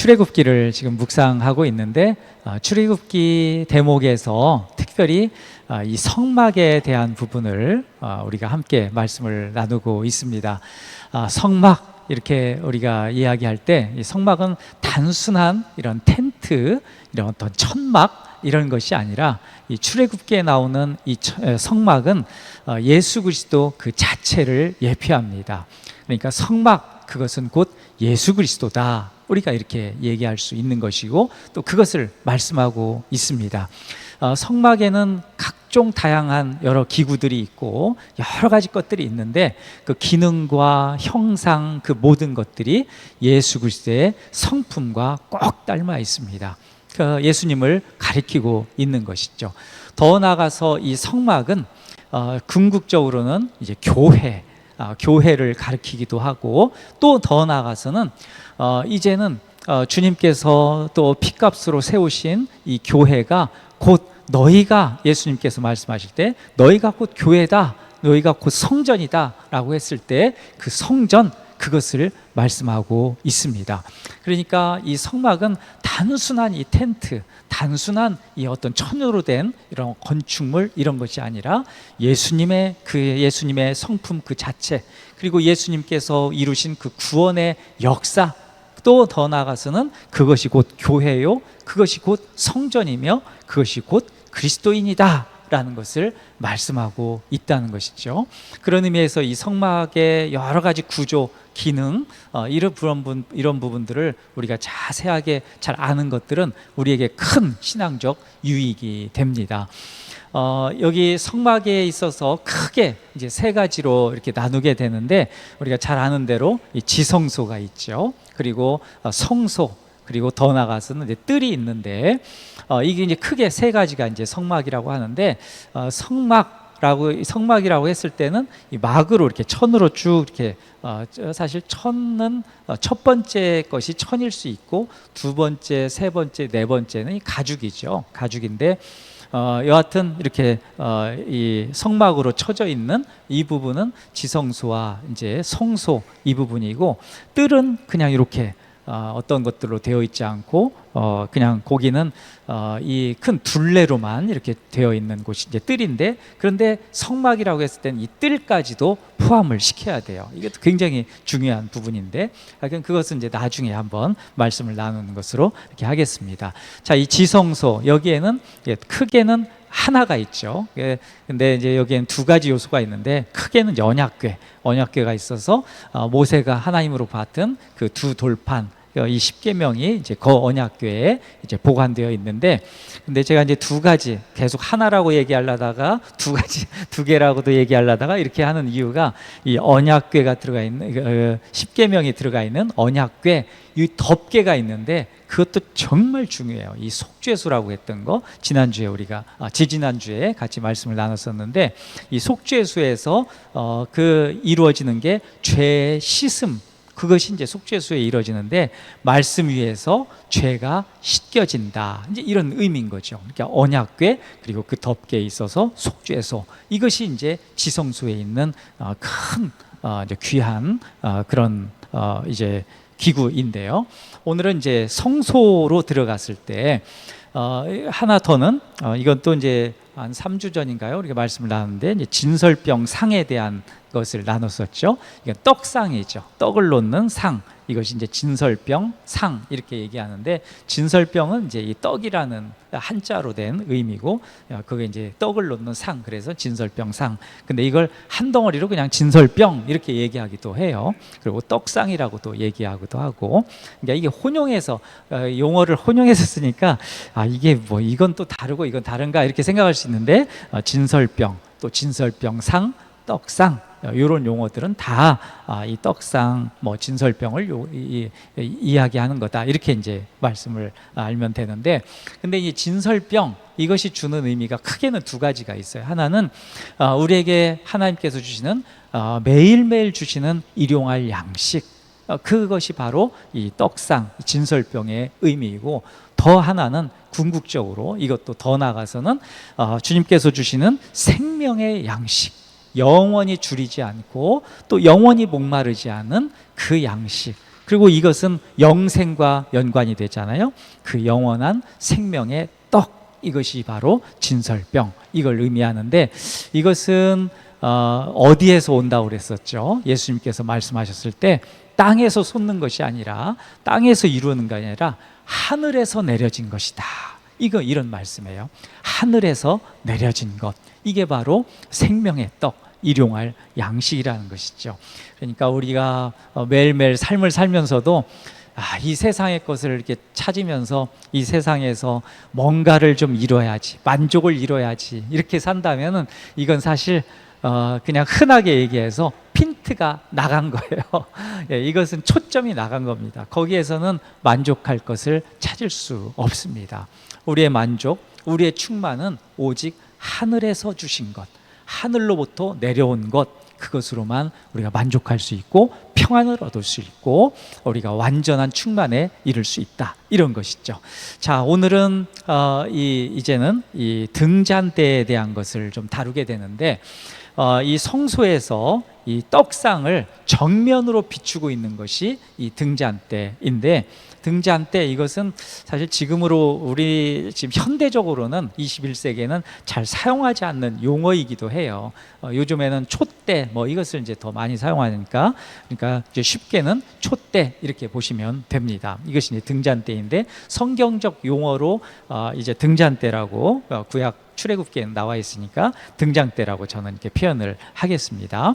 출애굽기를 지금 묵상하고 있는데 출애굽기 대목에서 특별히 이 성막에 대한 부분을 우리가 함께 말씀을 나누고 있습니다. 성막 이렇게 우리가 이야기할 때 이 성막은 단순한 이런 텐트, 이런 어떤 천막 이런 것이 아니라 이 출애굽기에 나오는 이 성막은 예수 그리스도 그 자체를 예표합니다. 그러니까 성막, 그것은 곧 예수 그리스도다, 우리가 이렇게 얘기할 수 있는 것이고 또 그것을 말씀하고 있습니다. 성막에는 각종 다양한 여러 기구들이 있고 여러 가지 것들이 있는데 그 기능과 형상, 그 모든 것들이 예수 그리스도의 성품과 꼭 닮아 있습니다. 그 예수님을 가리키고 있는 것이죠. 더 나아가서 이 성막은 궁극적으로는 이제 교회를 가리키기도 하고, 또 더 나아가서는 이제는 주님께서 또 핏값으로 세우신 이 교회가 곧 너희가, 예수님께서 말씀하실 때 너희가 곧 교회다, 너희가 곧 성전이다 라고 했을 때 그 성전, 그것을 말씀하고 있습니다. 그러니까 이 성막은 단순한 이 텐트, 단순한 이 어떤 천으로 된 이런 건축물, 이런 것이 아니라 예수님의 성품 그 자체, 그리고 예수님께서 이루신 그 구원의 역사, 또 더 나아가서는 그것이 곧 교회요, 그것이 곧 성전이며 그것이 곧 그리스도인이다 라는 것을 말씀하고 있다는 것이죠. 그런 의미에서 이 성막의 여러 가지 구조, 기능, 이런 부분들을 우리가 자세하게 잘 아는 것들은 우리에게 큰 신앙적 유익이 됩니다. 여기 성막에 있어서 크게 이제 세 가지로 이렇게 나누게 되는데, 우리가 잘 아는 대로 이 지성소가 있죠. 그리고 성소, 그리고 더 나가서는 이제 뜰이 있는데, 이게 이제 크게 세 가지가 이제 성막이라고 하는데, 성막이라고 했을 때는 이 막으로 이렇게 천으로 쭉 이렇게, 사실 천은 첫 번째 것이 천일 수 있고, 두 번째, 세 번째, 네 번째는 이 가죽이죠. 가죽인데, 여하튼 이렇게 이 성막으로 쳐져 있는 이 부분은 지성소와 이제 성소 이 부분이고, 뜰은 그냥 이렇게 어떤 것들로 되어 있지 않고 그냥 고기는 이 큰 둘레로만 이렇게 되어 있는 곳이 이제 뜰인데, 그런데 성막이라고 했을 때는 이 뜰까지도 포함을 시켜야 돼요. 이게 굉장히 중요한 부분인데, 그것은 이제 나중에 한번 말씀을 나누는 것으로 이렇게 하겠습니다. 자, 이 지성소, 여기에는 크게는 하나가 있죠. 근데 이제 여기에는 두 가지 요소가 있는데, 크게는 언약궤가 있어서 모세가 하나님으로 받은 그 두 돌판, 이 십계명이 이제 그 언약궤에 이제 보관되어 있는데, 근데 제가 이제 두 가지 계속 하나라고 얘기하려다가 두 개라고도 얘기하려다가 이렇게 하는 이유가, 이 언약궤가 들어가 있는 십계명이 들어가 있는 언약궤, 이 덮개가 있는데 그것도 정말 중요해요. 이 속죄수라고 했던 거, 지지난주에 같이 말씀을 나눴었는데, 이 속죄수에서 그 이루어지는 게 죄의 씻음, 그것이 이제 속죄수에 이루어지는데, 말씀 위에서 죄가 씻겨진다, 이제 이런 의미인 거죠. 그러니까 언약궤, 그리고 그 덮개에 있어서 속죄소, 이것이 이제 지성소에 있는 큰 이제 귀한 그런 이제 기구인데요. 오늘은 이제 성소로 들어갔을 때 하나 더는 이건 또 이제 한 3주 전인가요? 우리가 말씀을 나눴는데, 이제 진설병 상에 대한 것을 나눴었죠. 이건 떡상이죠. 떡을 놓는 상, 이것이 이제 진설병 상 이렇게 얘기하는데, 진설병은 이제 이 떡이라는 한자로 된 의미고, 그게 이제 떡을 놓는 상, 그래서 진설병 상. 근데 이걸 한 덩어리로 그냥 진설병 이렇게 얘기하기도 해요. 그리고 떡상이라고도 얘기하기도 하고, 그러니까 이게 혼용해서 용어를 혼용해서 쓰니까 이게 뭐 이건 또 다르고 이건 다른가 이렇게 생각할 수 있는데, 진설병, 또 진설병 상, 떡상, 이런 용어들은 다 이 떡상, 뭐 진설병을 이야기하는 거다, 이렇게 이제 말씀을 알면 되는데, 근데 이 진설병, 이것이 주는 의미가 크게는 두 가지가 있어요. 하나는 우리에게 하나님께서 주시는 매일매일 주시는 일용할 양식, 그것이 바로 이 떡상, 진설병의 의미이고, 더 하나는 궁극적으로, 이것도 더 나아가서는 주님께서 주시는 생명의 양식, 영원히 줄이지 않고 또 영원히 목마르지 않은 그 양식, 그리고 이것은 영생과 연관이 되잖아요. 그 영원한 생명의 떡, 이것이 바로 진설병, 이걸 의미하는데, 이것은 어디에서 온다고 그랬었죠? 예수님께서 말씀하셨을 때 땅에서 솟는 것이 아니라, 땅에서 이루는 게 아니라 하늘에서 내려진 것이다. 이런 말씀이에요. 하늘에서 내려진 것, 이게 바로 생명의 떡, 일용할 양식이라는 것이죠. 그러니까 우리가 매일매일 삶을 살면서도 이 세상의 것을 이렇게 찾으면서 이 세상에서 뭔가를 좀 이뤄야지, 만족을 이뤄야지, 이렇게 산다면은 이건 사실 그냥 흔하게 얘기해서 핀트가 나간 거예요. 예, 이것은 초점이 나간 겁니다. 거기에서는 만족할 것을 찾을 수 없습니다. 우리의 만족, 우리의 충만은 오직 하늘에서 주신 것, 하늘로부터 내려온 것, 그것으로만 우리가 만족할 수 있고 평안을 얻을 수 있고 우리가 완전한 충만에 이를 수 있다, 이런 것이죠. 자, 오늘은 이제는 이 등잔대에 대한 것을 좀 다루게 되는데, 이 성소에서 이 떡상을 정면으로 비추고 있는 것이 이 등잔대인데, 등잔대, 이것은 사실 지금으로 우리 지금 현대적으로는 21세기에는 잘 사용하지 않는 용어이기도 해요. 요즘에는 촛대 뭐 이것을 이제 더 많이 사용하니까, 그러니까 이제 쉽게는 촛대 이렇게 보시면 됩니다. 이것이 이제 등잔대인데, 성경적 용어로 이제 등잔대라고 구약 출애굽기에는 나와 있으니까 등잔대라고 저는 이렇게 표현을 하겠습니다.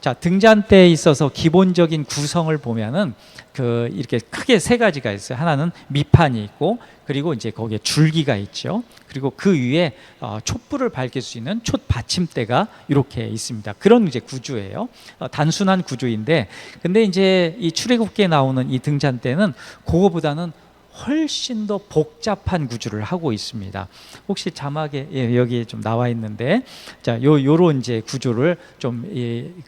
자, 등잔대에 있어서 기본적인 구성을 보면은 이렇게 크게 세 가지가 있어요. 하나는 밑판이 있고, 그리고 이제 거기에 줄기가 있죠. 그리고 그 위에 촛불을 밝힐 수 있는 촛 받침대가 이렇게 있습니다. 그런 이제 구조예요. 단순한 구조인데, 근데 이제 이 출애굽기에 나오는 이 등잔대는 그거보다는 훨씬 더 복잡한 구조를 하고 있습니다. 혹시 자막에 여기 좀 나와 있는데, 자, 요런 이제 구조를 좀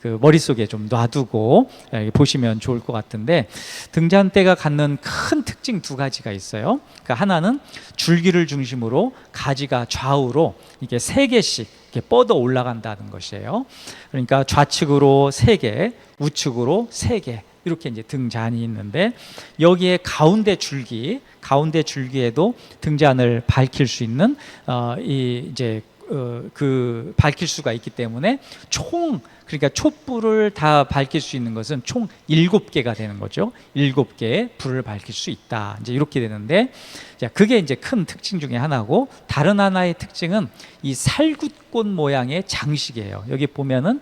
그 머릿속에 좀 놔두고 보시면 좋을 것 같은데, 등잔대가 갖는 큰 특징 두 가지가 있어요. 그러니까 하나는 줄기를 중심으로 가지가 좌우로 이게 세 개씩 이렇게 뻗어 올라간다는 것이에요. 그러니까 좌측으로 세 개, 우측으로 세 개, 이렇게 이제 등잔이 있는데, 여기에 가운데 줄기에도 등잔을 밝힐 수 있는 그 밝힐 수가 있기 때문에 그러니까 촛불을 다 밝힐 수 있는 것은 총 7개가 되는 거죠. 7개의 불을 밝힐 수 있다, 이제 이렇게 되는데, 자, 그게 이제 큰 특징 중에 하나고, 다른 하나의 특징은 이 살굿꽃 모양의 장식이에요. 여기 보면은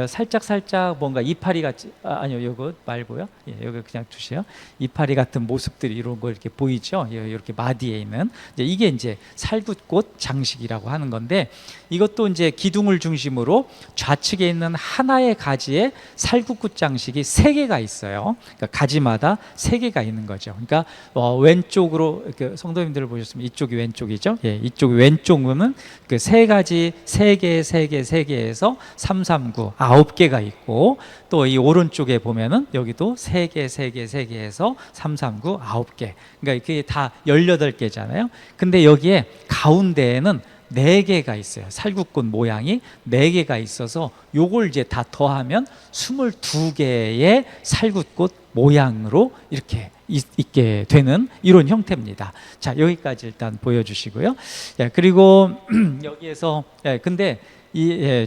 살짝 뭔가 이파리 같이, 아니요, 이거 말고요. 예, 여기 그냥 두세요. 이파리 같은 모습들이 이런 거 이렇게 보이죠. 이렇게 마디에 있는, 이게 이제 살굿꽃 장식이라고 하는 건데, 이것도 이제 기둥을 중심으로 좌측에 있는 하나의 가지에 살굿꽃 장식이 3개가 있어요. 그러니까 가지마다 3개가 있는 거죠. 그러니까 왼쪽으로 성도님들을 보셨으면 이쪽이 왼쪽이죠. 예, 이쪽이 왼쪽은 그 3가지 3개에서 3, 3, 9 9개가 있고, 또 이 오른쪽에 보면은 여기도 3개에서 3, 3, 9 9개. 그러니까 그게 다 18개잖아요. 근데 여기에 가운데에는 4개가 있어요. 살굿꽃 모양이 4개가 있어서 요걸 이제 다 더하면 22개의 살굿꽃 모양으로 이렇게 있게 되는 이런 형태입니다. 자, 여기까지 일단 보여주시고요. 예, 그리고 여기에서 근데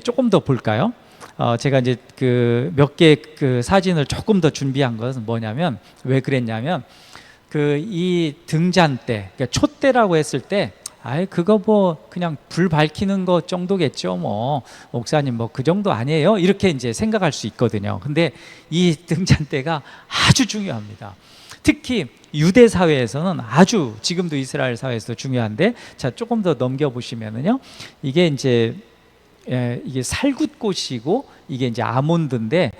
조금 더 볼까요? 제가 이제 그 몇 개 그 사진을 조금 더 준비한 것은 뭐냐면, 왜 그랬냐면, 이 등잔대, 그러니까 촛대라고 했을 때, 그거 뭐 그냥 불 밝히는 것 정도겠죠, 뭐 목사님 뭐 그 정도 아니에요, 이렇게 이제 생각할 수 있거든요. 근데 이 등잔대가 아주 중요합니다. 특히 유대 사회에서는 아주, 지금도 이스라엘 사회에서 중요한데, 자, 조금 더 넘겨 보시면은요, 이게 이제 이게 살굿꽃이고 이게 이제 아몬드인데,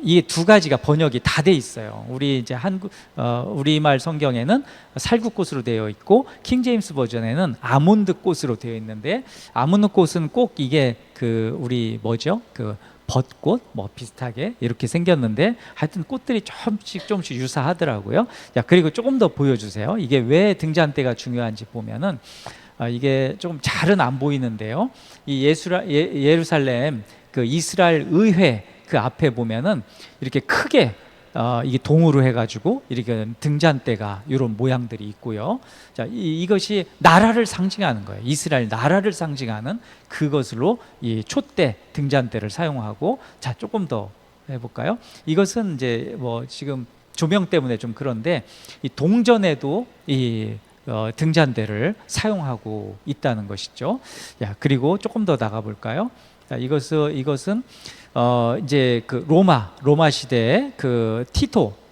이게 두 가지가 번역이 다 돼 있어요. 우리 이제 우리말 성경에는 살굿꽃으로 되어 있고, 킹제임스 버전에는 아몬드 꽃으로 되어 있는데, 아몬드 꽃은 꼭 이게 우리 뭐죠? 벚꽃 뭐 비슷하게 이렇게 생겼는데, 하여튼 꽃들이 조금씩 유사하더라고요. 자, 그리고 조금 더 보여주세요. 이게 왜 등잔대가 중요한지 보면은, 이게 조금 잘은 안 보이는데요, 이 예루살렘 이스라엘 의회 앞에 보면은 이렇게 크게 이게 동으로 해가지고 이렇게 등잔대가 이런 모양들이 있고요. 자, 이것이 나라를 상징하는 거예요. 이스라엘 나라를 상징하는 그것으로 이 촛대 등잔대를 사용하고, 자, 조금 더 해볼까요? 이것은 이제 뭐 지금 조명 때문에 좀 그런데 이 동전에도 이 등잔대를 사용하고 있다는 것이죠. 야, 그리고 조금 더 나가 볼까요? 자, 이것은 이제 그 로마 시대에 그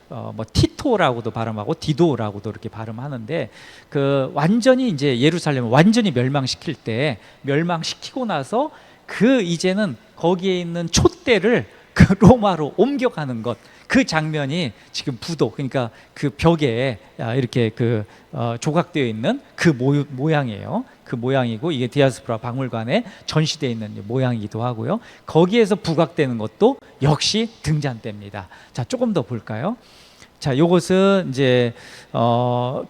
뭐 티토라고도 발음하고 디도라고도 이렇게 발음하는데, 그 완전히 이제 예루살렘을 완전히 멸망시킬 때, 멸망시키고 나서 그 이제는 거기에 있는 촛대를 그 로마로 옮겨가는 것, 그 장면이 지금 부도, 그러니까 그 벽에 이렇게 그 조각되어 있는 그 모양이에요. 그 모양이고, 이게 디아스포라 박물관에 전시되어 있는 모양이기도 하고요. 거기에서 부각되는 것도 역시 등잔대입니다. 자, 조금 더 볼까요? 자, 요것은 이제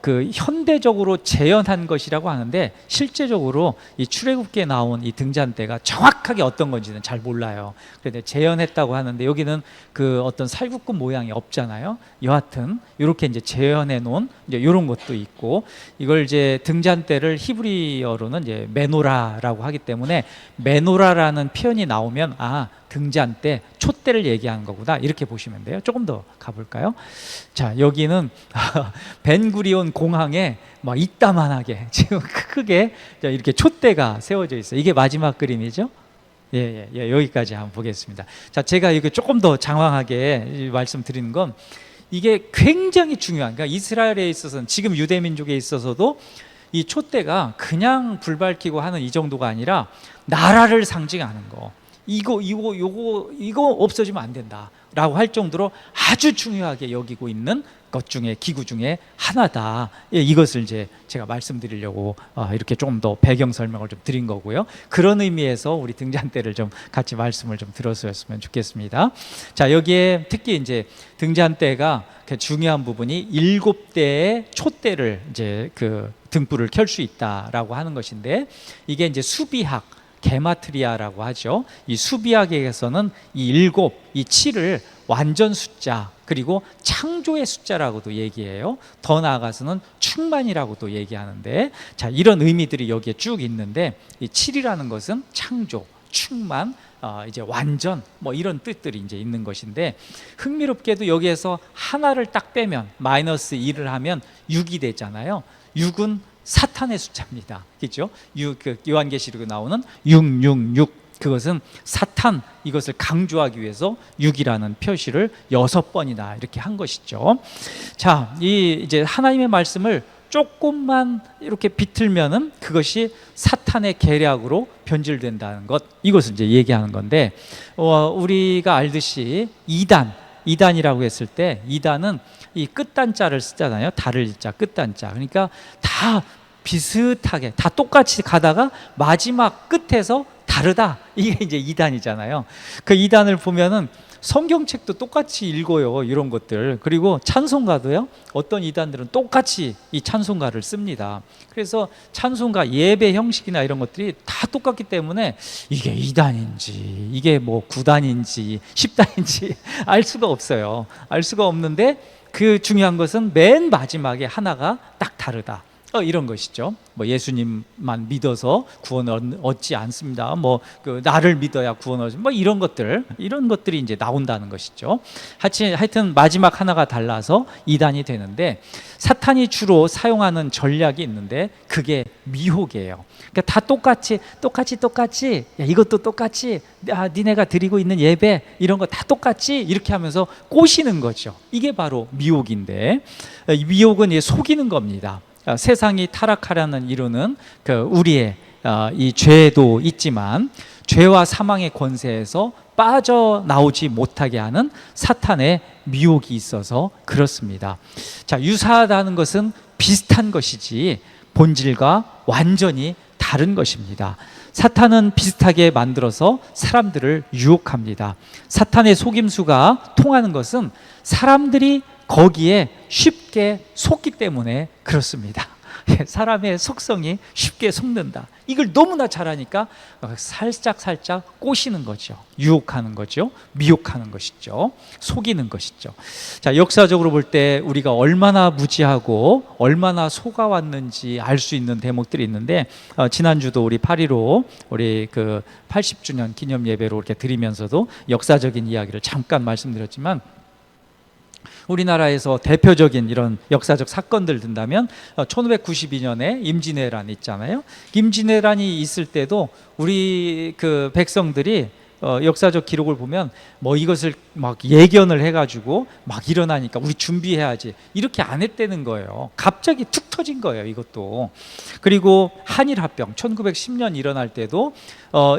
그 현대적으로 재현한 것이라고 하는데, 실제적으로 이 출애굽기에 나온 이 등잔대가 정확하게 어떤 건지는 잘 몰라요. 그런데 재현했다고 하는데, 여기는 그 어떤 살구꾼 모양이 없잖아요. 여하튼 이렇게 이제 재현해 놓은 이제 이런 것도 있고, 이걸 이제 등잔대를 히브리어로는 이제 메노라라고 하기 때문에, 메노라라는 표현이 나오면 등잔대, 촛대를 얘기하는 거구나, 이렇게 보시면 돼요. 조금 더 가볼까요? 자, 여기는 벤구리온 공항에 막 이따만하게 지금 크게 이렇게 촛대가 세워져 있어요. 이게 마지막 그림이죠. 예, 여기까지 한번 보겠습니다. 자, 제가 이거 조금 더 장황하게 말씀드리는 건, 이게 굉장히 중요한, 그러니까 이스라엘에 있어서는, 지금 유대 민족에 있어서도 이 촛대가 그냥 불 밝히고 하는 이 정도가 아니라 나라를 상징하는 거, 이거 없어지면 안 된다라고 할 정도로 아주 중요하게 여기고 있는 것 중에, 기구 중에 하나다. 예, 이것을 이제 제가 말씀드리려고 이렇게 조금 더 배경 설명을 좀 드린 거고요. 그런 의미에서 우리 등잔대를 좀 같이 말씀을 좀 들었으면 좋겠습니다. 자, 여기에 특히 이제 등잔대가 중요한 부분이 7대의 촛대를 이제 그 등불을 켤 수 있다라고 하는 것인데, 이게 이제 수비학, 게마트리아라고 하죠. 이 수비학에서는 이 7, 이 7을 완전 숫자, 그리고 창조의 숫자라고도 얘기해요. 더 나아가서는 충만이라고도 얘기하는데, 자, 이런 의미들이 여기에 쭉 있는데, 이 7이라는 것은 창조, 충만, 이제 완전, 뭐 이런 뜻들이 이제 있는 것인데, 흥미롭게도 여기에서 하나를 딱 빼면, 마이너스 1을 하면 6이 되잖아요. 6은 사탄의 숫자입니다. 그렇죠? 그 요한계시록에 나오는 666, 그것은 사탄, 이것을 강조하기 위해서 6이라는 표시를 6번이나 이렇게 한 것이죠. 자, 이 이제 하나님의 말씀을 조금만 이렇게 비틀면은 그것이 사탄의 계략으로 변질된다는 것, 이것을 이제 얘기하는 건데, 우리가 알듯이 이단이라고 했을 때, 이단은 이 끝단자를 쓰잖아요. 달을 자, 끝단자. 그러니까 다 비슷하게, 다 똑같이 가다가 마지막 끝에서 다르다, 이게 이제 이단이잖아요. 그 이단을 보면은 성경책도 똑같이 읽어요, 이런 것들. 그리고 찬송가도요, 어떤 이단들은 똑같이 이 찬송가를 씁니다. 그래서 찬송가 예배 형식이나 이런 것들이 다 똑같기 때문에 이게 2단인지 이게 뭐 9단인지 10단인지 알 수가 없어요. 알 수가 없는데, 그 중요한 것은 맨 마지막에 하나가 딱 다르다, 이런 것이죠. 뭐 예수님만 믿어서 구원 얻지 않습니다. 뭐 그 나를 믿어야 구원 얻지, 뭐 이런 것들이 이제 나온다는 것이죠. 하여튼 마지막 하나가 달라서 이단이 되는데, 사탄이 주로 사용하는 전략이 있는데, 그게 미혹이에요. 그러니까 다 똑같이, 야, 이것도 똑같이, 니네가 드리고 있는 예배 이런 거 다 똑같이, 이렇게 하면서 꼬시는 거죠. 이게 바로 미혹인데, 미혹은 속이는 겁니다. 세상이 타락하라는 이유는 우리의 이 죄도 있지만, 죄와 사망의 권세에서 빠져나오지 못하게 하는 사탄의 미혹이 있어서 그렇습니다. 자, 유사하다는 것은 비슷한 것이지 본질과 완전히 다른 것입니다. 사탄은 비슷하게 만들어서 사람들을 유혹합니다. 사탄의 속임수가 통하는 것은 사람들이 거기에 쉽게 속기 때문에 그렇습니다. 사람의 속성이 쉽게 속는다. 이걸 너무나 잘하니까 살짝 꼬시는 거죠. 유혹하는 거죠. 미혹하는 것이죠. 속이는 것이죠. 자, 역사적으로 볼 때 우리가 얼마나 무지하고 얼마나 속아왔는지 알 수 있는 대목들이 있는데, 지난주도 우리 8.15 우리 그 80주년 기념 예배로 이렇게 드리면서도 역사적인 이야기를 잠깐 말씀드렸지만, 우리나라에서 대표적인 이런 역사적 사건들 든다면 1592년에 임진왜란 있잖아요. 임진왜란이 있을 때도 우리 그 백성들이 역사적 기록을 보면 뭐 이것을 막 예견을 해가지고 막 일어나니까 우리 준비해야지 이렇게 안 했다는 거예요. 갑자기 툭 터진 거예요, 이것도. 그리고 한일합병 1910년 일어날 때도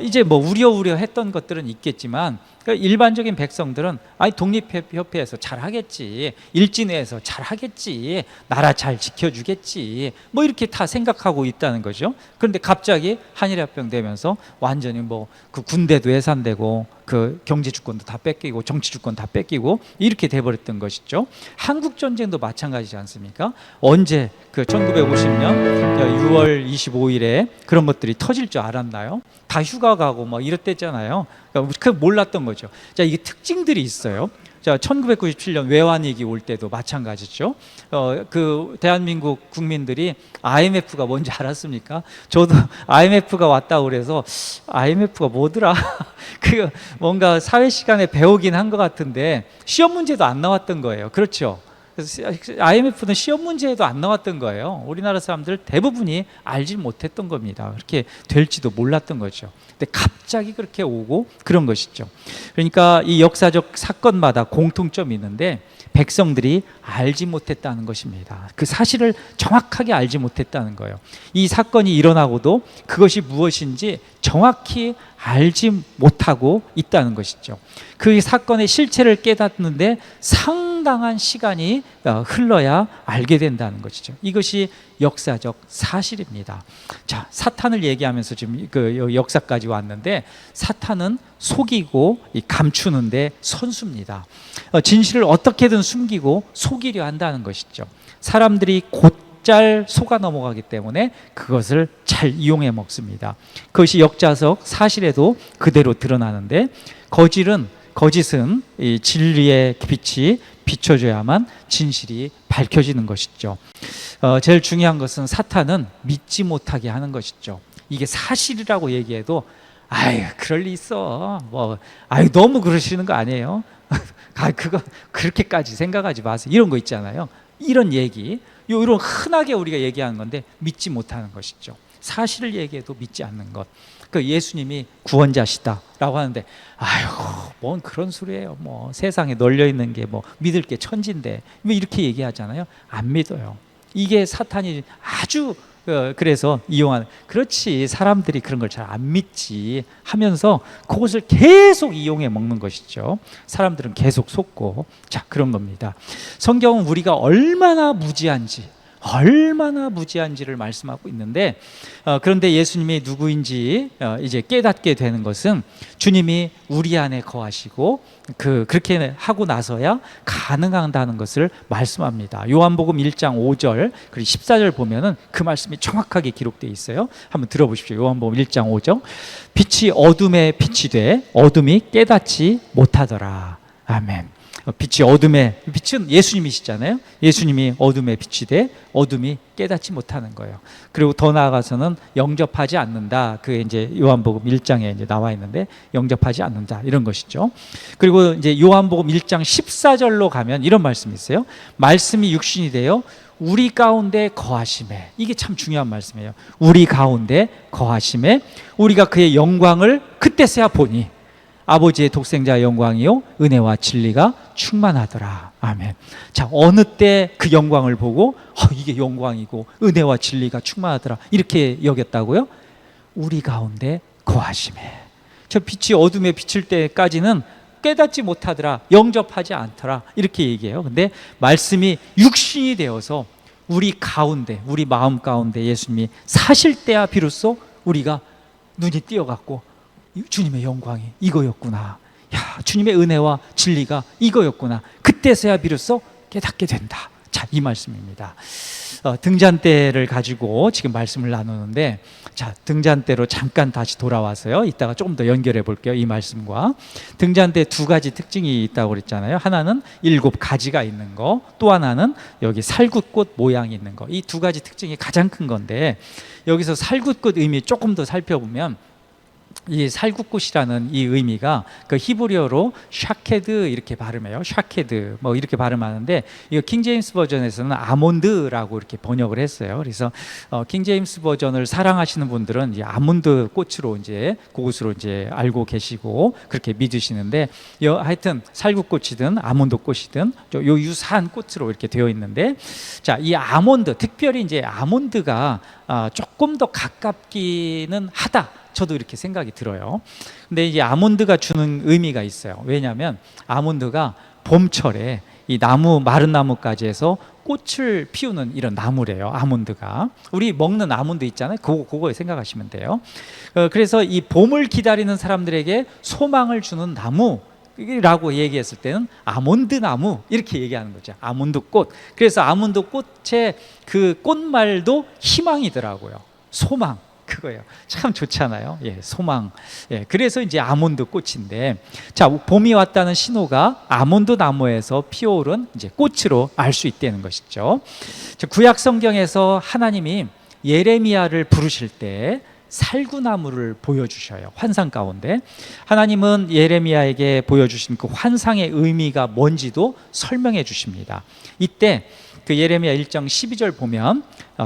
이제 뭐 우려 했던 것들은 있겠지만, 그러니까 일반적인 백성들은 아니 독립협회에서 잘하겠지, 일진회에서 잘하겠지, 나라 잘 지켜주겠지, 뭐 이렇게 다 생각하고 있다는 거죠. 그런데 갑자기 한일합병 되면서 완전히 뭐 그 군대도 해산되고 그 경제 주권도 다 뺏기고 정치 주권 다 뺏기고 이렇게 돼버렸던 것이죠. 한국 전쟁도 마찬가지지 않습니까? 언제 그 1950년 6월 25일에 그런 것들이 터질 줄 알았나요? 다 휴가 가고 뭐 이랬댔잖아요. 그 몰랐던 거죠. 자, 이게 특징들이 있어요. 자, 1997년 외환위기 올 때도 마찬가지죠. 그 대한민국 국민들이 IMF가 뭔지 알았습니까? 저도 IMF가 왔다고 그래서 IMF가 뭐더라? 그 뭔가 사회 시간에 배우긴 한 것 같은데 시험 문제도 안 나왔던 거예요. 그렇죠? IMF는 시험 문제에도 안 나왔던 거예요. 우리나라 사람들 대부분이 알지 못했던 겁니다. 그렇게 될지도 몰랐던 거죠. 근데 갑자기 그렇게 오고 그런 것이죠. 그러니까 이 역사적 사건마다 공통점이 있는데 백성들이 알지 못했다는 것입니다. 그 사실을 정확하게 알지 못했다는 거예요. 이 사건이 일어나고도 그것이 무엇인지 정확히 알지 못하고 있다는 것이죠. 그 사건의 실체를 깨닫는데 상당한 시간이 흘러야 알게 된다는 것이죠. 이것이 역사적 사실입니다. 자, 사탄을 얘기하면서 지금 그 역사까지 왔는데, 사탄은 속이고 감추는데 선수입니다. 진실을 어떻게든 숨기고 속이려 한다는 것이죠. 사람들이 곧잘 속아 넘어가기 때문에 그것을 잘 이용해 먹습니다. 그것이 역사적 사실에도 그대로 드러나는데, 거짓은 이 진리의 빛이 비춰져야만 진실이 밝혀지는 것이죠. 제일 중요한 것은 사탄은 믿지 못하게 하는 것이죠. 이게 사실이라고 얘기해도 아유 그럴 리 있어, 뭐 아유 너무 그러시는 거 아니에요? 그거 그렇게까지 생각하지 마세요, 이런 거 있잖아요. 이런 얘기, 이런 흔하게 우리가 얘기하는 건데 믿지 못하는 것이죠. 사실을 얘기해도 믿지 않는 것. 그 예수님이 구원자시다라고 하는데 아유 뭔 그런 소리예요. 뭐 세상에 널려 있는 게 뭐 믿을 게 천진데 뭐 이렇게 얘기하잖아요. 안 믿어요. 이게 사탄이 아주 그래서 이용하는, 그렇지 사람들이 그런 걸 잘 안 믿지 하면서 그것을 계속 이용해 먹는 것이죠. 사람들은 계속 속고. 자, 그런 겁니다. 성경은 우리가 얼마나 무지한지를 말씀하고 있는데, 그런데 예수님이 누구인지 이제 깨닫게 되는 것은 주님이 우리 안에 거하시고 그렇게 하고 나서야 가능하다는 것을 말씀합니다. 요한복음 1장 5절 그리고 14절 보면은 그 말씀이 정확하게 기록되어 있어요. 한번 들어보십시오. 요한복음 1장 5절. 빛이 어둠에 빛이 돼 어둠이 깨닫지 못하더라. 아멘. 빛은 예수님이시잖아요. 예수님이 어둠에 빛이 돼 어둠이 깨닫지 못하는 거예요. 그리고 더 나아가서는 영접하지 않는다. 그게 이제 요한복음 1장에 이제 나와 있는데 영접하지 않는다, 이런 것이죠. 그리고 이제 요한복음 1장 14절로 가면 이런 말씀이 있어요. 말씀이 육신이 되어 우리 가운데 거하심에. 이게 참 중요한 말씀이에요. 우리 가운데 거하심에 우리가 그의 영광을 그때서야 보니 아버지의 독생자 영광이요 은혜와 진리가 충만하더라. 아멘. 자, 어느 때 그 영광을 보고 이게 영광이고 은혜와 진리가 충만하더라 이렇게 여겼다고요? 우리 가운데 거하심에. 저 빛이 어둠에 비칠 때까지는 깨닫지 못하더라, 영접하지 않더라 이렇게 얘기해요. 근데 말씀이 육신이 되어서 우리 가운데, 우리 마음 가운데 예수님이 사실 때야 비로소 우리가 눈이 띄어갖고 주님의 영광이 이거였구나, 야 주님의 은혜와 진리가 이거였구나, 그때서야 비로소 깨닫게 된다. 자, 이 말씀입니다. 등잔대를 가지고 지금 말씀을 나누는데, 자, 등잔대로 잠깐 다시 돌아와서요. 이따가 조금 더 연결해 볼게요. 이 말씀과. 등잔대 두 가지 특징이 있다고 그랬잖아요. 하나는 7가지가 있는 거, 또 하나는 여기 살구꽃 모양이 있는 거. 이 두 가지 특징이 가장 큰 건데, 여기서 살구꽃 의미 조금 더 살펴보면, 이 살구꽃이라는 이 의미가 그 히브리어로 샤케드 이렇게 발음해요. 샤케드 뭐 이렇게 발음하는데, 이거 킹제임스 버전에서는 아몬드라고 이렇게 번역을 했어요. 그래서 킹제임스 버전을 사랑하시는 분들은 이 아몬드 꽃으로 이제 그것으로 이제 알고 계시고 그렇게 믿으시는데, 하여튼 살구꽃이든 아몬드 꽃이든 요 유사한 꽃으로 이렇게 되어 있는데, 자, 이 아몬드, 특별히 이제 아몬드가 조금 더 가깝기는 하다. 저도 이렇게 생각이 들어요. 근데 이제 아몬드가 주는 의미가 있어요. 왜냐하면 아몬드가 봄철에 이 나무, 마른 나무가지에서 꽃을 피우는 이런 나무래요. 아몬드가 우리 먹는 아몬드 있잖아요. 그거에 생각하시면 돼요. 그래서 이 봄을 기다리는 사람들에게 소망을 주는 나무라고 얘기했을 때는 아몬드 나무 이렇게 얘기하는 거죠. 아몬드 꽃. 그래서 아몬드 꽃의 그 꽃말도 희망이더라고요. 소망. 그거예요. 참 좋잖아요. 예, 소망. 예, 그래서 이제 아몬드 꽃인데, 자, 봄이 왔다는 신호가 아몬드 나무에서 피어오른 이제 꽃으로 알 수 있다는 것이죠. 구약 성경에서 하나님이 예레미야를 부르실 때 살구나무를 보여주셔요. 환상 가운데 하나님은 예레미야에게 보여주신 그 환상의 의미가 뭔지도 설명해 주십니다. 이때 그 예레미야 1장 12절 보면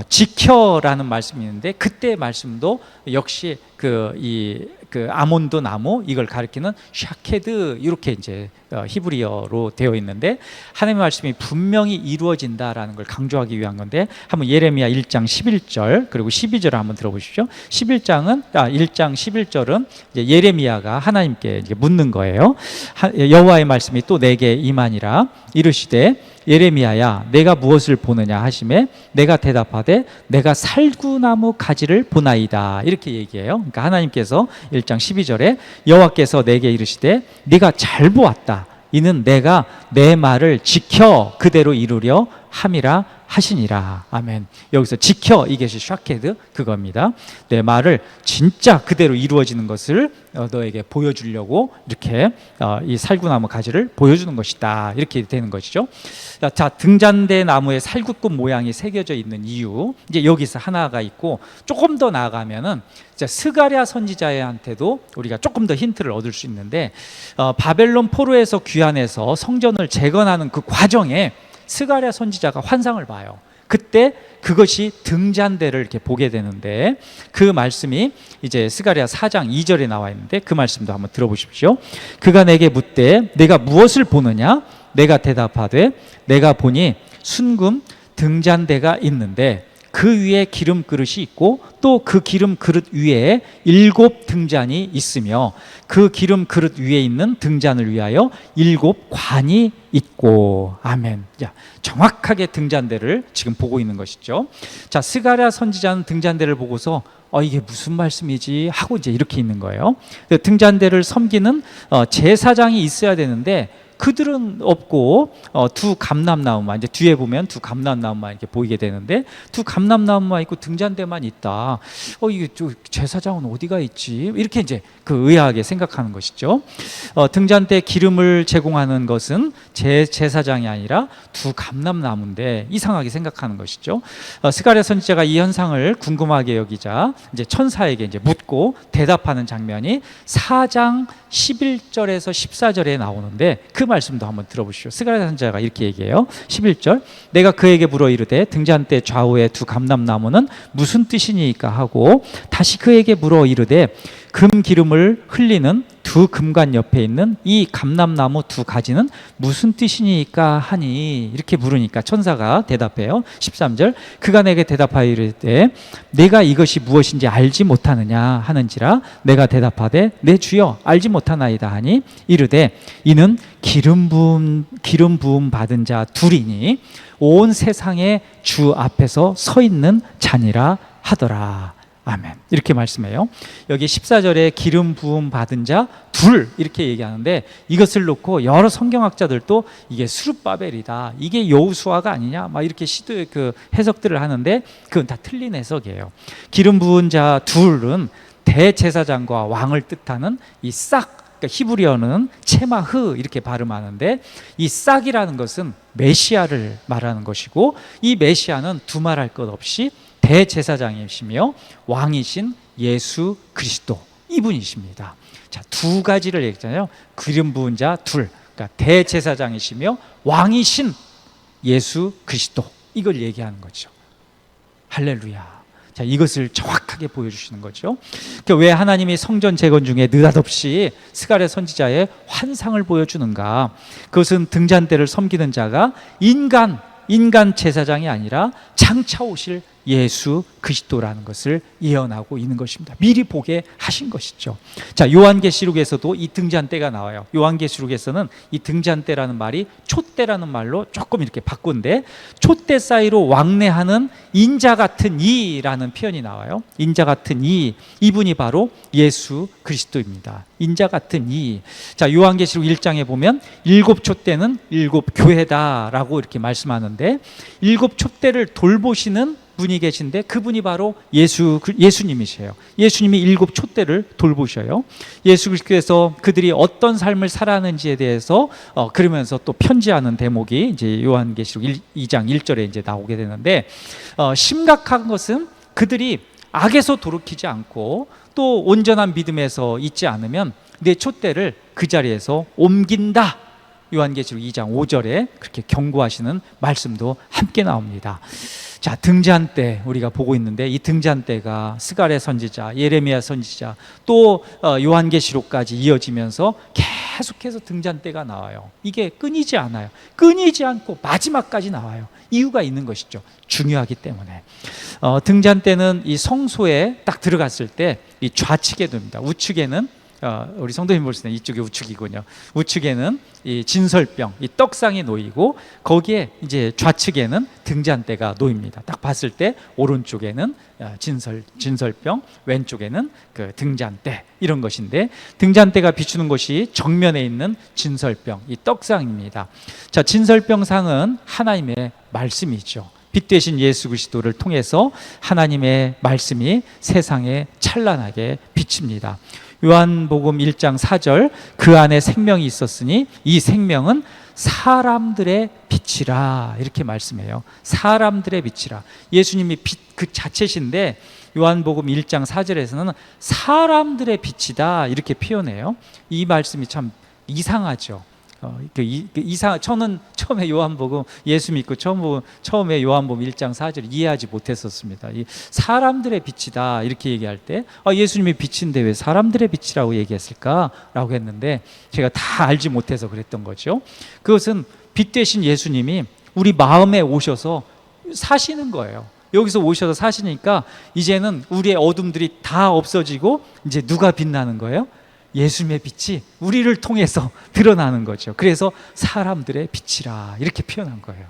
지켜라는 말씀이 있는데, 그때 말씀도 역시 그 아몬드 나무 이걸 가리키는 샤케드 이렇게 이제 히브리어로 되어 있는데, 하나님의 말씀이 분명히 이루어진다라는 걸 강조하기 위한 건데, 한번 예레미야 1장 11절 그리고 12절을 한번 들어보십시오. 1장 11절은 이제 예레미야가 하나님께 이제 묻는 거예요. 여호와의 말씀이 또 내게 임하니라 이르시되 예레미야야 내가 무엇을 보느냐 하시매 내가 대답하되 내가 살구나무 가지를 보나이다 이렇게 얘기해요. 그러니까 하나님께서 1장 12절에 여호와께서 내게 이르시되 네가 잘 보았다 이는 내가 내 말을 지켜 그대로 이루려 함이라 하시니라. 아멘. 여기서 지켜 이것이 샤케드 그겁니다. 내 말을 진짜 그대로 이루어지는 것을 너에게 보여주려고 이렇게 이 살구나무 가지를 보여주는 것이다 이렇게 되는 것이죠. 자, 등잔대 나무에 살구꽃 모양이 새겨져 있는 이유, 이제 여기서 하나가 있고, 조금 더 나아가면은 스가랴 선지자한테도 우리가 조금 더 힌트를 얻을 수 있는데, 바벨론 포로에서 귀환해서 성전을 재건하는 그 과정에 스가랴 선지자가 환상을 봐요. 그때 그것이 등잔대를 이렇게 보게 되는데, 그 말씀이 이제 스가랴 4장 2절에 나와 있는데, 그 말씀도 한번 들어보십시오. 그가 내게 묻되 내가 무엇을 보느냐? 내가 대답하되 내가 보니 순금 등잔대가 있는데 그 위에 기름 그릇이 있고 또 그 기름 그릇 위에 7 등잔이 있으며 그 기름 그릇 위에 있는 등잔을 위하여 7 관이 있고. 아멘. 자, 정확하게 등잔대를 지금 보고 있는 것이죠. 자, 스가랴 선지자는 등잔대를 보고서 이게 무슨 말씀이지 하고 이제 이렇게 있는 거예요. 등잔대를 섬기는 제사장이 있어야 되는데 그들은 없고 두 감람나무만, 이제 뒤에 보면 두 감람나무만 이렇게 보이게 되는데, 두 감람나무만 있고 등잔대만 있다. 이게 제사장은 어디가 있지? 이렇게 이제 그 의아하게 생각하는 것이죠. 등잔대 기름을 제공하는 것은 제사장이 아니라 두 감람나무인데 이상하게 생각하는 것이죠. 스가랴 선지자가 이 현상을 궁금하게 여기자 이제 천사에게 이제 묻고 대답하는 장면이 4장 11절에서 14절에 나오는데, 그 말씀도 한번 들어보시죠. 스가랴 선지자가 이렇게 얘기해요. 11절 내가 그에게 물어 이르되 등잔대 좌우의 두 감람나무는 무슨 뜻이니까 하고 다시 그에게 물어 이르되 금 기름을 흘리는 두 금관 옆에 있는 이 감람나무 두 가지는 무슨 뜻이니까 하니 이렇게 물으니까 천사가 대답해요. 13절 그가 내게 대답하여 이르되 내가 이것이 무엇인지 알지 못하느냐 하는지라 내가 대답하되 내 주여 알지 못하나이다 하니 이르되 이는 기름 부음 받은 자 둘이니 온 세상의 주 앞에서 서 있는 자니라 하더라. 아멘. 이렇게 말씀해요. 여기 14절에 기름 부음 받은 자 둘 이렇게 얘기하는데, 이것을 놓고 여러 성경학자들도 이게 스룹바벨이다, 이게 여호수아가 아니냐, 막 이렇게 해석들을 하는데 그건 다 틀린 해석이에요. 기름 부은 자 둘은 대제사장과 왕을 뜻하는 이 싹, 그러니까 히브리어는 체마흐 이렇게 발음하는데, 이 싹이라는 것은 메시아를 말하는 것이고, 이 메시아는 두말할 것 없이 대제사장이시며 왕이신 예수 그리스도, 이분이십니다. 자, 두 가지를 얘기했잖아요. 기름 부은 자 둘, 그러니까 대제사장이시며 왕이신 예수 그리스도, 이걸 얘기하는 거죠. 할렐루야. 자, 이것을 정확하게 보여주시는 거죠. 그러니까 왜 하나님이 성전 재건 중에 느닷없이 스가랴 선지자의 환상을 보여주는가? 그것은 등잔대를 섬기는 자가 인간 제사장이 아니라 장차 오실 예수 그리스도라는 것을 예언하고 있는 것입니다. 미리 보게 하신 것이죠. 자, 요한계시록에서도 이 등잔대가 나와요. 요한계시록에서는 이 등잔대라는 말이 촛대라는 말로 조금 이렇게 바꾼데, 촛대 사이로 왕래하는 인자 같은 이라는 표현이 나와요. 인자 같은 이, 이분이 바로 예수 그리스도입니다. 인자 같은 이. 자, 요한계시록 1장에 보면 7촛대는 7교회다라고 이렇게 말씀하는데, 7촛대를 돌보시는 분이 계신데 그분이 바로 예수님이세요. 예수님이 7촛대를 돌보셔요. 예수 그리스도께서 그들이 어떤 삶을 살아가는지에 대해서 그러면서 또 편지하는 대목이 이제 요한계시록 2장 1절에 이제 나오게 되는데, 심각한 것은 그들이 악에서 돌이키지 않고 또 온전한 믿음에서 있지 않으면 내 촛대를 그 자리에서 옮긴다. 요한계시록 2장 5절에 그렇게 경고하시는 말씀도 함께 나옵니다. 자, 등잔대 우리가 보고 있는데, 이 등잔대가 스가랴 선지자, 예레미야 선지자, 또 요한계시록까지 이어지면서 계속해서 등잔대가 나와요. 이게 끊이지 않아요. 끊이지 않고 마지막까지 나와요. 이유가 있는 것이죠. 중요하기 때문에. 등잔대는 이 성소에 딱 들어갔을 때 이 좌측에 둡니다. 우측에는 우리 성도님 볼 때는 이쪽이 우측이군요. 우측에는 이 진설병, 이 떡상이 놓이고, 거기에 이제 좌측에는 등잔대가 놓입니다. 딱 봤을 때 오른쪽에는 진설병, 왼쪽에는 그 등잔대, 이런 것인데, 등잔대가 비추는 것이 정면에 있는 진설병, 이 떡상입니다. 자, 진설병상은 하나님의 말씀이죠. 빛 되신 예수 그리스도를 통해서 하나님의 말씀이 세상에 찬란하게 비칩니다. 요한복음 1장 4절, 그 안에 생명이 있었으니 이 생명은 사람들의 빛이라, 이렇게 말씀해요. 사람들의 빛이라. 예수님이 빛 그 자체신데 요한복음 1장 4절에서는 사람들의 빛이다, 이렇게 표현해요. 이 말씀이 참 이상하죠. 저는 처음에 요한복음, 예수 믿고 처음에 요한복음 1장 4절 이해하지 못했었습니다. 이 사람들의 빛이다 이렇게 얘기할 때 예수님이 빛인데 왜 사람들의 빛이라고 얘기했을까라고 했는데, 제가 다 알지 못해서 그랬던 거죠. 그것은 빛 되신 예수님이 우리 마음에 오셔서 사시는 거예요. 여기서 오셔서 사시니까 이제는 우리의 어둠들이 다 없어지고, 이제 누가 빛나는 거예요? 예수님의 빛이 우리를 통해서 드러나는 거죠. 그래서 사람들의 빛이라 이렇게 표현한 거예요.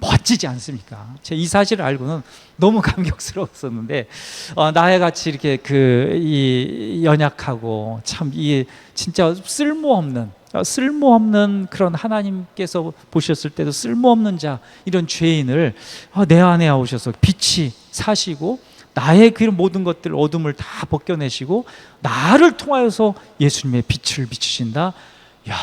멋지지 않습니까? 제가 이 사실을 알고는 너무 감격스러웠었는데, 나의 같이 이렇게 이 연약하고 참 이 진짜 쓸모없는 그런, 하나님께서 보셨을 때도 쓸모없는 자, 이런 죄인을 내 안에 오셔서 빛이 사시고, 나의 그 모든 것들, 어둠을 다 벗겨내시고 나를 통하여서 예수님의 빛을 비추신다. 야,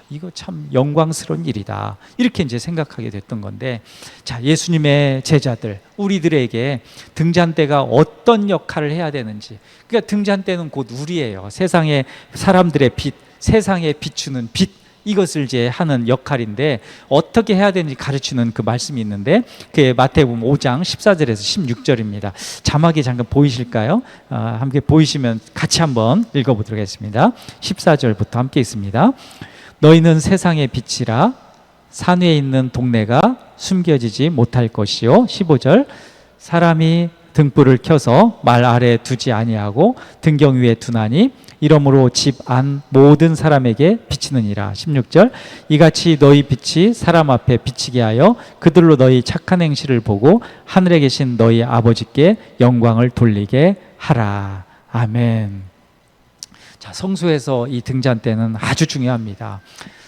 이거 참 영광스러운 일이다, 이렇게 이제 생각하게 됐던 건데, 자, 예수님의 제자들, 우리들에게 등잔대가 어떤 역할을 해야 되는지. 그러니까 등잔대는 곧 우리예요. 세상의 사람들의 빛, 세상에 비추는 빛, 이것을 이제 하는 역할인데, 어떻게 해야 되는지 가르치는 그 말씀이 있는데, 그게 마태복음 5장 14절에서 16절입니다. 자막이 잠깐 보이실까요? 함께 보이시면 같이 한번 읽어보도록 하겠습니다. 14절부터 함께 있습니다. 너희는 세상의 빛이라. 산 위에 있는 동네가 숨겨지지 못할 것이요. 15절, 사람이 등불을 켜서 말 아래 두지 아니하고 등경 위에 두나니 이러므로 집 안 모든 사람에게 비치느니라. 16절, 이같이 너희 빛이 사람 앞에 비치게 하여 그들로 너희 착한 행실을 보고 하늘에 계신 너희 아버지께 영광을 돌리게 하라. 아멘. 자, 성소에서 이 등잔대는 아주 중요합니다.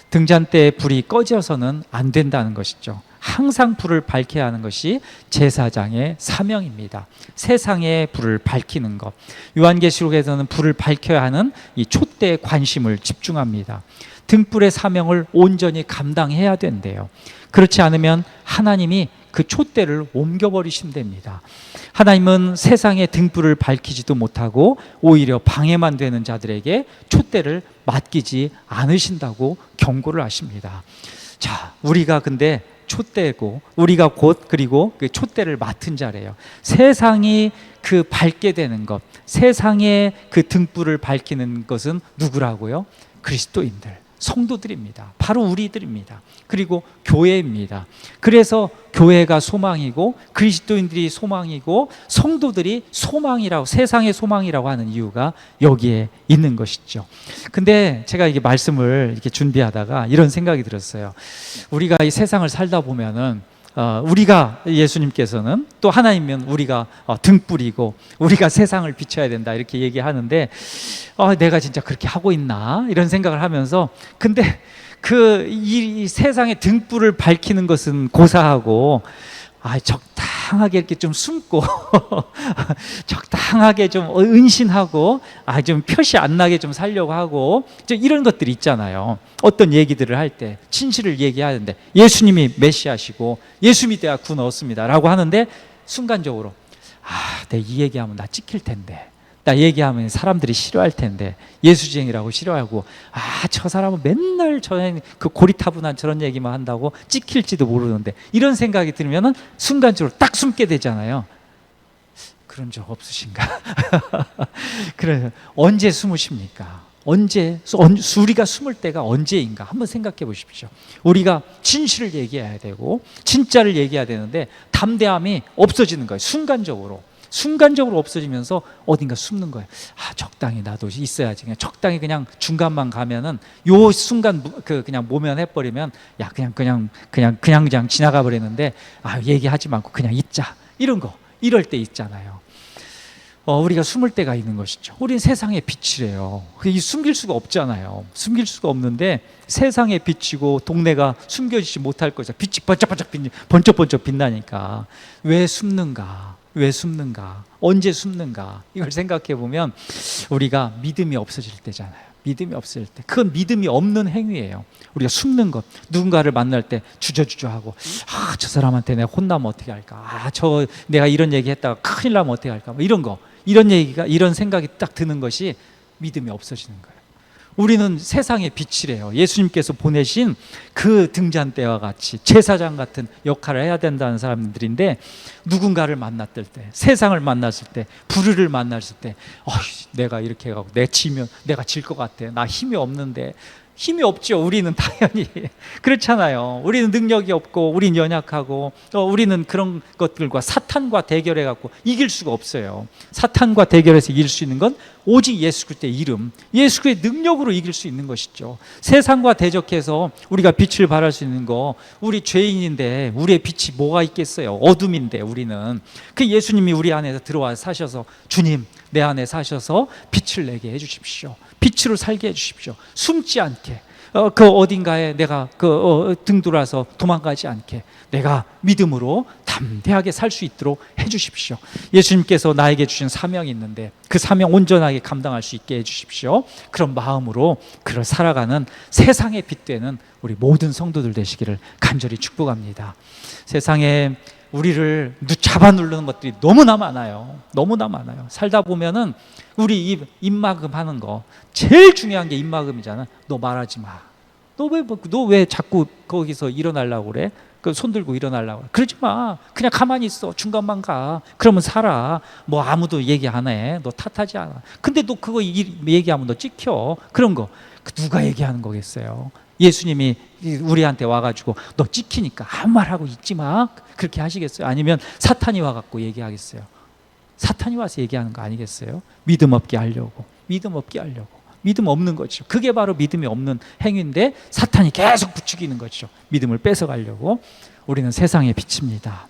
등잔대의 불이 꺼져서는 안 된다는 것이죠. 항상 불을 밝혀야 하는 것이 제사장의 사명입니다. 세상의 불을 밝히는 것. 요한계시록에서는 불을 밝혀야 하는 이 촛대에 관심을 집중합니다. 등불의 사명을 온전히 감당해야 된대요. 그렇지 않으면 하나님이 그 촛대를 옮겨버리신답니다. 하나님은 세상의 등불을 밝히지도 못하고 오히려 방해만 되는 자들에게 촛대를 맡기지 않으신다고 경고를 하십니다. 자, 우리가 근데 촛대고 우리가 곧 그리고 그 촛대를 맡은 자래요. 세상이 그 밝게 되는 것, 세상의 그 등불을 밝히는 것은 누구라고요? 그리스도인들, 성도들입니다. 바로 우리들입니다. 그리고 교회입니다. 그래서 교회가 소망이고 그리스도인들이 소망이고 성도들이 소망이라고, 세상의 소망이라고 하는 이유가 여기에 있는 것이죠. 근데 제가 이게 말씀을 이렇게 준비하다가 이런 생각이 들었어요. 우리가 이 세상을 살다 보면은 우리가, 예수님께서는 또 하나님은 우리가 등불이고 우리가 세상을 비춰야 된다 이렇게 얘기하는데 내가 진짜 그렇게 하고 있나 이런 생각을 하면서, 근데 이 세상의 등불을 밝히는 것은 고사하고 적당하게 이렇게 좀 숨고 적당하게 좀 은신하고 좀 표시 안 나게 좀 살려고 하고 좀 이런 것들이 있잖아요. 어떤 얘기들을 할 때 진실을 얘기하는데 예수님이 메시아시고 예수님이 내가 구원 얻습니다 라고 하는데 순간적으로 내가 이 얘기하면 나 찍힐 텐데, 나 얘기하면 사람들이 싫어할 텐데, 예수쟁이라고 싫어하고 저 사람은 맨날 그 고리타분한 저런 얘기만 한다고 찍힐지도 모르는데, 이런 생각이 들면은 순간적으로 딱 숨게 되잖아요. 그런 적 없으신가? 그래서 언제 숨으십니까? 우리가 숨을 때가 언제인가 한번 생각해 보십시오. 우리가 진실을 얘기해야 되고 진짜를 얘기해야 되는데 담대함이 없어지는 거예요. 순간적으로 없어지면서 어딘가 숨는 거예요. 적당히 나도 있어야지. 적당히 그냥 중간만 가면은 요 순간 그냥 모면해버리면 그냥 지나가 버리는데 얘기하지 말고 그냥 있자. 이럴 때 있잖아요. 우리가 숨을 때가 있는 것이죠. 우리는 세상의 빛이래요. 숨길 수가 없잖아요. 숨길 수가 없는데 세상의 빛이고 동네가 숨겨지지 못할 것이다. 빛이 번쩍번쩍 빛나니까 왜 숨는가? 언제 숨는가? 이걸 생각해 보면 우리가 믿음이 없어질 때잖아요. 믿음이 없을 때, 그건 믿음이 없는 행위예요. 우리가 숨는 것, 누군가를 만날 때 주저주저하고 저 사람한테 내가 혼나면 어떻게 할까? 내가 이런 얘기 했다가 큰일 나면 어떻게 할까? 이런 생각이 딱 드는 것이 믿음이 없어지는 거예요. 우리는 세상의 빛이래요. 예수님께서 보내신 그 등잔대와 같이 제사장 같은 역할을 해야 된다는 사람들인데, 누군가를 만났을 때, 세상을 만났을 때, 불의를 만났을 때 내가 이렇게 해가고 내가 질 것 같아. 나 힘이 없는데. 힘이 없죠. 우리는 당연히 그렇잖아요. 우리는 능력이 없고 우리는 연약하고 우리는 그런 것들과 사탄과 대결해갖고 이길 수가 없어요. 사탄과 대결해서 이길 수 있는 건 오직 예수 그리스도의 이름, 예수 그리스도의 능력으로 이길 수 있는 것이죠. 세상과 대적해서 우리가 빛을 발할 수 있는 거, 우리 죄인인데 우리의 빛이 뭐가 있겠어요? 어둠인데 우리는. 그 예수님이 우리 안에서 들어와 사셔서, 주님 내 안에 사셔서 빛을 내게 해주십시오. 빛으로 살게 해주십시오. 숨지 않게, 어딘가에 내가 등돌아서 도망가지 않게 내가 믿음으로 담대하게 살 수 있도록 해주십시오. 예수님께서 나에게 주신 사명이 있는데 그 사명 온전하게 감당할 수 있게 해주십시오. 그런 마음으로 살아가는 세상의 빛되는 우리 모든 성도들 되시기를 간절히 축복합니다. 세상에 우리를 잡아 누르는 것들이 너무나 많아요. 살다 보면은 우리 입막음 하는 거, 제일 중요한 게 입막음이잖아. 너 말하지 마. 너 왜 자꾸 거기서 일어나려고 그래? 손 들고 일어나려고 그래. 그러지 마. 그냥 가만히 있어. 중간만 가. 그러면 살아. 아무도 얘기 안 해. 너 탓하지 않아. 근데 너 그거 얘기하면 너 찍혀. 그런 거 누가 얘기하는 거겠어요? 예수님이 우리한테 와가지고 너 찍히니까 아무 말하고 있지 마, 그렇게 하시겠어요? 아니면 사탄이 와갖고 얘기하겠어요? 사탄이 와서 얘기하는 거 아니겠어요? 믿음 없게 하려고. 믿음 없는 거죠. 그게 바로 믿음이 없는 행위인데 사탄이 계속 부추기는 거죠. 믿음을 뺏어가려고. 우리는 세상의 빛입니다.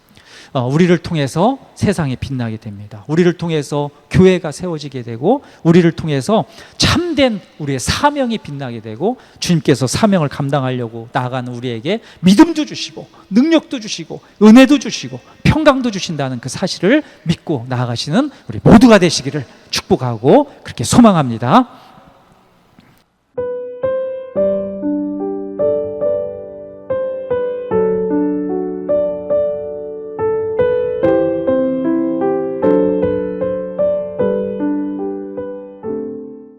우리를 통해서 세상에 빛나게 됩니다. 우리를 통해서 교회가 세워지게 되고 우리를 통해서 참된 우리의 사명이 빛나게 되고 주님께서 사명을 감당하려고 나아가는 우리에게 믿음도 주시고 능력도 주시고 은혜도 주시고 평강도 주신다는 그 사실을 믿고 나아가시는 우리 모두가 되시기를 축복하고 그렇게 소망합니다.